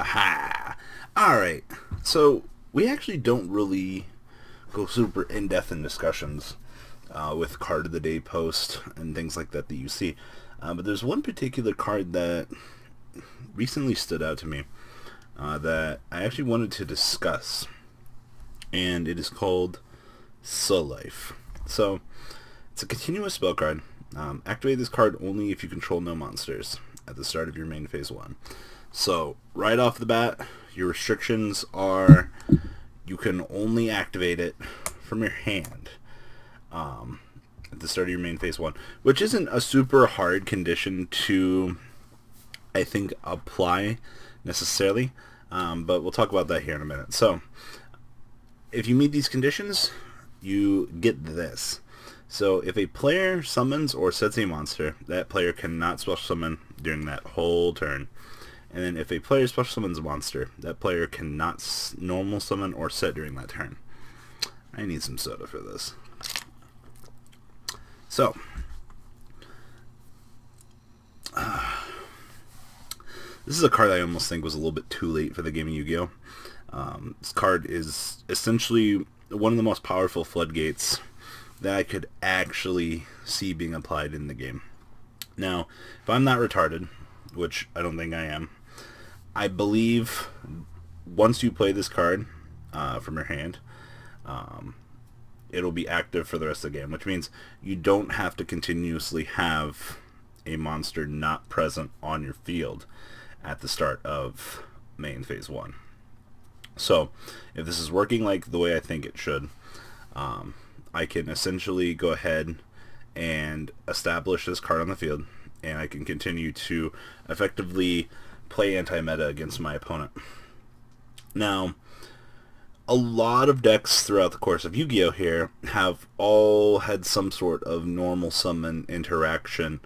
Haha. Alright, so we actually don't really go super in-depth in discussions with card of the day post and things like that you see. But there's one particular card that recently stood out to me that I actually wanted to discuss, and it is called Soul Life. So it's a continuous spell card. Activate this card only if you control no monsters at the start of your main phase 1. So right off the bat, your restrictions are you can only activate it from your hand at the start of your main phase 1, which isn't a super hard condition to, I think, apply necessarily, but we'll talk about that here in a minute. So if you meet these conditions, you get this. So if a player summons or sets a monster, that player cannot special summon during that whole turn. And then if a player special summons a monster, that player cannot normal summon or set during that turn. I need some soda for this. So, this is a card I almost think was a little bit too late for the game of Yu-Gi-Oh! This card is essentially one of the most powerful floodgates that I could actually see being applied in the game. Now, if I'm not retarded, which I don't think I am, I believe once you play this card from your hand, it'll be active for the rest of the game, which means you don't have to continuously have a monster not present on your field at the start of main phase 1. So if this is working like the way I think it should, I can essentially go ahead and establish this card on the field, and I can continue to effectively play anti-meta against my opponent. Now, a lot of decks throughout the course of Yu-Gi-Oh! Here have all had some sort of normal summon interaction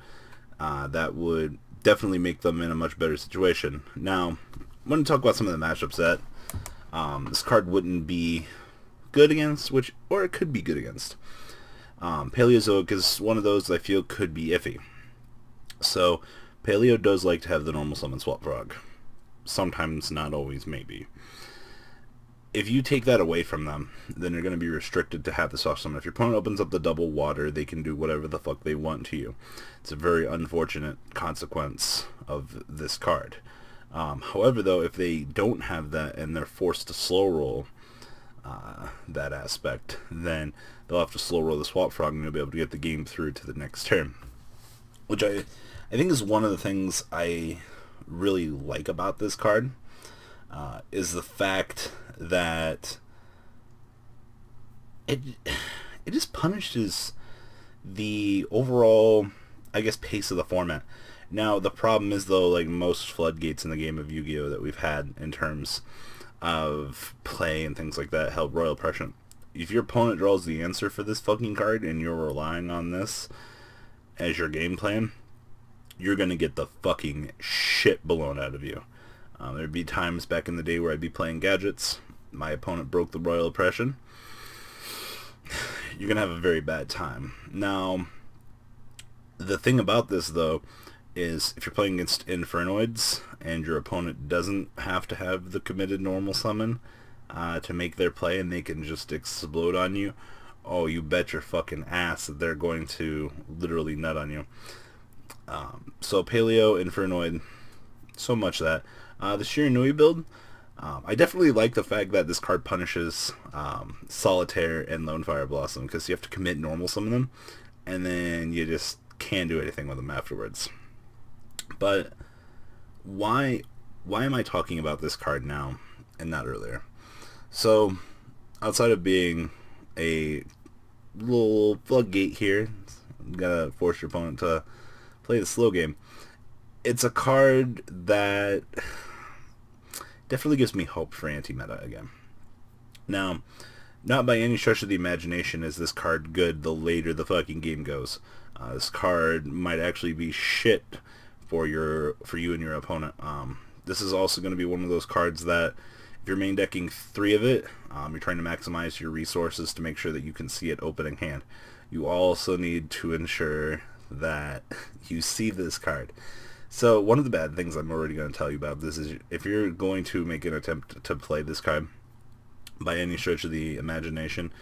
that would definitely make them in a much better situation. Now, I'm going to talk about some of the matchups that this card wouldn't be good against, or it could be good against. Paleozoic is one of those that I feel could be iffy. So Paleo does like to have the normal summon Swap Frog. Sometimes, not always, maybe. If you take that away from them, then you're going to be restricted to have the soft summon. If your opponent opens up the double water, they can do whatever the fuck they want to you. It's a very unfortunate consequence of this card. However, though, if they don't have that and they're forced to slow roll that aspect, then they'll have to slow roll the Swap Frog and you'll be able to get the game through to the next turn. Which I think is one of the things I really like about this card, is the fact that it just punishes the overall, I guess, pace of the format. Now, the problem is, though, like most floodgates in the game of Yu-Gi-Oh! That we've had in terms of play and things like that, held Royal Oppression. If your opponent draws the answer for this fucking card and you're relying on this as your game plan, you're going to get the fucking shit blown out of you. There'd be times back in the day where I'd be playing gadgets, my opponent broke the Royal Oppression. You're going to have a very bad time. Now, the thing about this, though, is if you're playing against Infernoids and your opponent doesn't have to have the committed normal summon to make their play and they can just explode on you, oh, you bet your fucking ass that they're going to literally nut on you. So Paleo, Infernoid, so much that. The Shiranui build, I definitely like the fact that this card punishes Solitaire and Lone Fire Blossom, because you have to commit normal summon them, and then you just can't do anything with them afterwards. But why am I talking about this card now and not earlier? So, outside of being a little floodgate here, you gotta force your opponent to play the slow game, it's a card that definitely gives me hope for anti-meta again. Now, not by any stretch of the imagination is this card good the later the fucking game goes. This card might actually be shit for you and your opponent. This is also going to be one of those cards that if you're main decking 3 of it, you're trying to maximize your resources to make sure that you can see it opening hand. You also need to ensure that you see this card. So one of the bad things I'm already going to tell you about this is if you're going to make an attempt to play this card by any stretch of the imagination,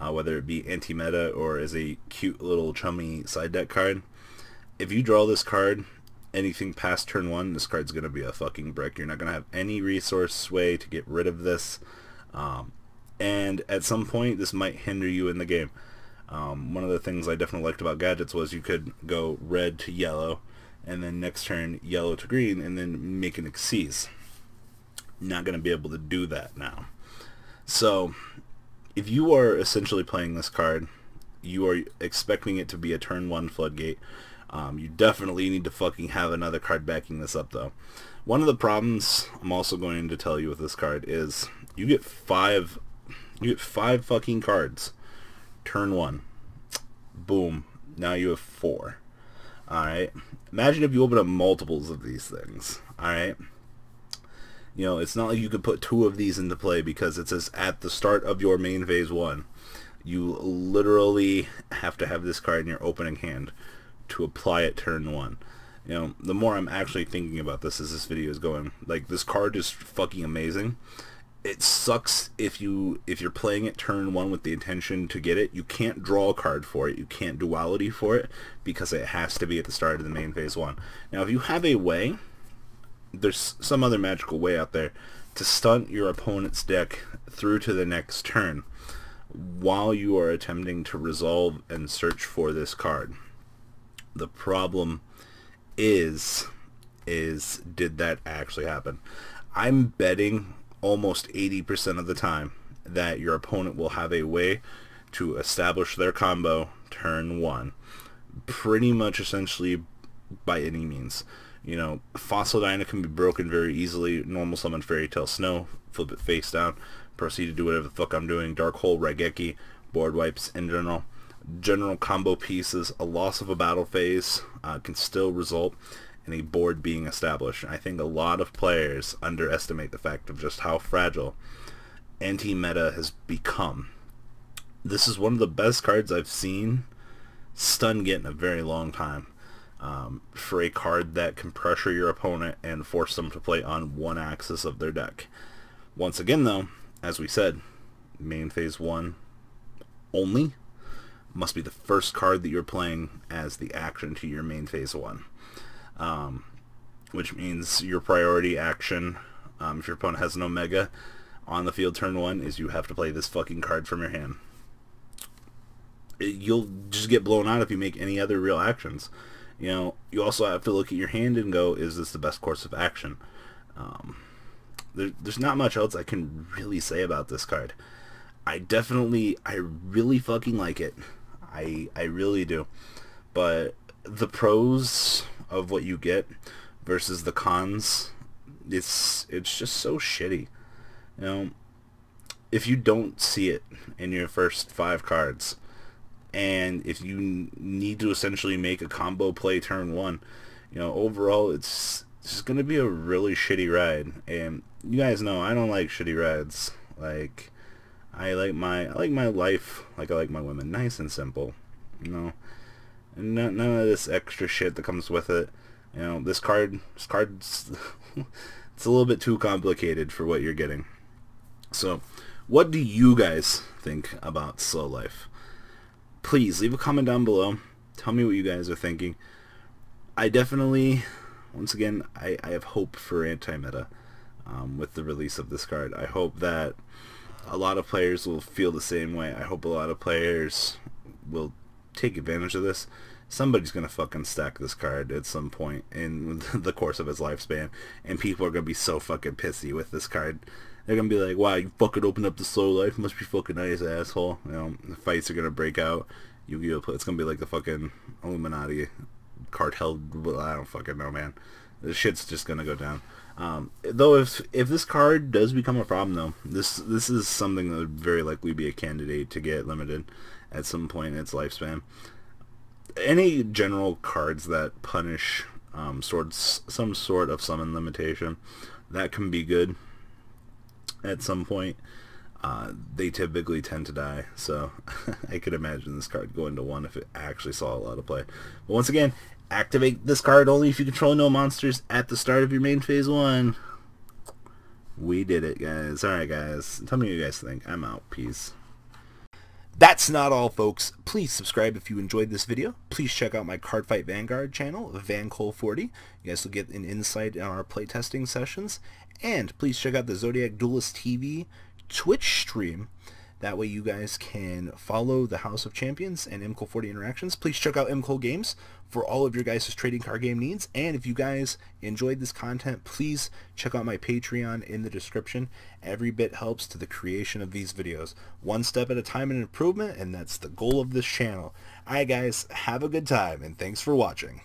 whether it be anti-meta or as a cute little chummy side deck card, if you draw this card anything past turn 1, this card's going to be a fucking brick. You're not going to have any resource way to get rid of this. And at some point, this might hinder you in the game. One of the things I definitely liked about gadgets was you could go red to yellow, and then next turn yellow to green, and then make an Xyz. Not going to be able to do that now. So, if you are essentially playing this card, you are expecting it to be a turn 1 floodgate. You definitely need to fucking have another card backing this up, though. One of the problems I'm also going to tell you with this card is you get five fucking cards. Turn 1. Boom. Now you have 4. Alright? Imagine if you open up multiples of these things. Alright? You know, it's not like you could put 2 of these into play because it says at the start of your main phase 1. You literally have to have this card in your opening hand to apply it turn 1. You know, the more I'm actually thinking about this as this video is going, like, this card is fucking amazing. It sucks if you're playing it turn 1 with the intention to get it. You can't draw a card for it. You can't duality for it because it has to be at the start of the main phase 1. Now, if you have a way, there's some other magical way out there to stunt your opponent's deck through to the next turn while you are attempting to resolve and search for this card. The problem is did that actually happen? I'm betting almost 80% of the time that your opponent will have a way to establish their combo turn 1. Pretty much essentially by any means. You know, Fossil Dyna can be broken very easily. Normal summon Fairy Tail Snow, flip it face down, proceed to do whatever the fuck I'm doing. Dark Hole, Raigeki, board wipes in general. General combo pieces, a loss of a battle phase can still result in a board being established. I think a lot of players underestimate the fact of just how fragile anti-meta has become. This is one of the best cards I've seen stun get in a very long time. For a card that can pressure your opponent and force them to play on one axis of their deck. Once again though, as we said, main phase 1 only must be the first card that you're playing as the action to your main phase 1. Which means your priority action, if your opponent has an Omega on the field turn 1, is you have to play this fucking card from your hand. You'll just get blown out if you make any other real actions. You know, you also have to look at your hand and go, is this the best course of action? There's not much else I can really say about this card. I really fucking like it. I really do. But the pros of what you get versus the cons, it's just so shitty. You know, if you don't see it in your first 5 cards, and if you need to essentially make a combo play turn 1, you know, overall it's just gonna be a really shitty ride. And you guys know I don't like shitty rides. Like, I like my life like I like my women, nice and simple, you know, and none of this extra shit that comes with it. You know, this card's it's a little bit too complicated for what you're getting. So, what do you guys think about Slow Life? Please leave a comment down below. Tell me what you guys are thinking. I definitely, once again, I have hope for anti-meta with the release of this card. I hope that a lot of players will feel the same way. I hope a lot of players will take advantage of this. Somebody's going to fucking stack this card at some point in the course of its lifespan, and people are going to be so fucking pissy with this card. They're going to be like, wow, you fucking opened up the Slow Life, must be fucking nice, asshole. You know, the fights are going to break out. Yu-Gi-Oh! It's going to be like the fucking Illuminati cartel. I don't fucking know, man. This shit's just going to go down. Though if this card does become a problem, though, this is something that would very likely be a candidate to get limited at some point in its lifespan. Any general cards that punish some sort of summon limitation, that can be good at some point. They typically tend to die, so I could imagine this card going to 1 if it actually saw a lot of play. But once again, Activate this card only if you control no monsters at the start of your main phase 1. We did it, guys. Alright, guys. Tell me what you guys think. I'm out. Peace. That's not all, folks. Please subscribe if you enjoyed this video. Please check out my Cardfight Vanguard channel, VanCole40. You guys will get an insight on our playtesting sessions. And please check out the Zodiac Duelist TV Twitch stream. That way you guys can follow the House of Champions and MCole40 interactions. Please check out MCole Games for all of your guys' trading card game needs. And if you guys enjoyed this content, please check out my Patreon in the description. Every bit helps to the creation of these videos. One step at a time in improvement, and that's the goal of this channel. Alright guys, have a good time, and thanks for watching.